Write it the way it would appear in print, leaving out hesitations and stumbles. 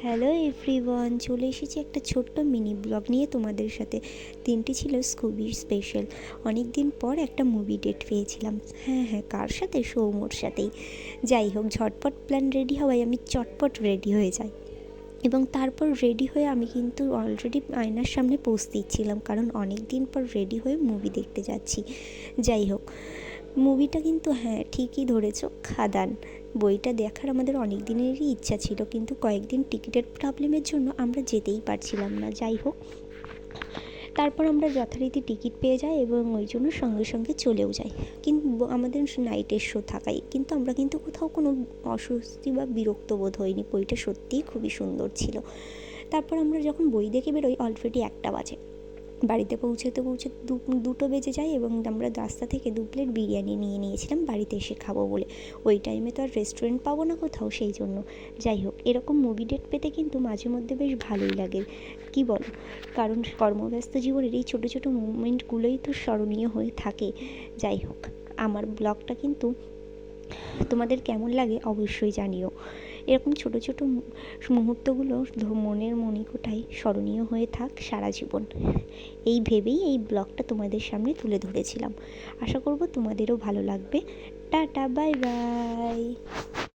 Hello everyone, চলে এসেছি একটা ছোট্ট মিনি ব্লগ নিয়ে তোমাদের সাথে। দিনটি ছিল খুবই স্পেশাল। অনেক দিন পর একটা মুভি ডেট পেয়েছিলাম। হ্যাঁ, কার সাথে? সৌম্যর সাথেই। যাই হোক, ঝটপট প্ল্যান রেডি হওয়ায় আমি চটপট রেডি হয়ে যাই এবং তারপর রেডি হয়ে আমি কিন্তু অলরেডি আয়নার সামনে পোজ দিচ্ছিলাম, কারণ অনেক দিন পর রেডি হয়ে মুভি দেখতে যাচ্ছি। যাই হোক, মুভিটা কিন্তু ঠিকই ধরেছ, খাদান। বইটা দেখার আমাদের অনেক দিনেরই ইচ্ছা ছিল, কিন্তু কয়েকদিন টিকিটের প্রবলেমের জন্য আমরা যেতেই পারছিলাম না। যাই হোক, তারপর আমরা যথারীতি টিকিট পেয়ে যাই এবং ওই জন্য সঙ্গে সঙ্গে চলেও যাই। কিন্তু আমাদের নাইটের শো থাকাই কিন্তু আমরা কিন্তু কোথাও কোনো অস্বস্তি বা বিরক্ত বোধ হয়নি। বইটা সত্যিই খুবই সুন্দর ছিল। তারপর আমরা যখন বই দেখে বেরোই অলরেডি 1টা বাজে। বাড়িতে পৌঁছতে দুটো বেজে যায় এবং আমরা রাস্তা থেকে 2 প্লেট বিরিয়ানি নিয়ে নিয়েছিলাম বাড়িতে এসে খাবো বলে। ওই টাইমে তো আর রেস্টুরেন্ট পাবো না কোথাও, সেই জন্য। যাই হোক, এরকম মুভি ডেট পেতে কিন্তু মাঝে মধ্যে বেশ ভালোই লাগে, কি বলো? কারণ কর্মব্যস্ত জীবনের এই ছোটো ছোটো মুভমেন্টগুলোই তো স্মরণীয় হয়ে থাকে। যাই হোক, আমার ব্লগটা কিন্তু তোমাদের কেমন লাগে অবশ্যই জানিও। এরকম ছোটো ছোটো মুহূর্তগুলো মনের মণিকোঠায় স্মরণীয় হয়ে থাক সারা জীবন, এই ভেবেই এই ব্লগটা তোমাদের সামনে তুলে ধরেছিলাম। আশা করব তোমাদেরও ভালো লাগবে। Tata, bye bye.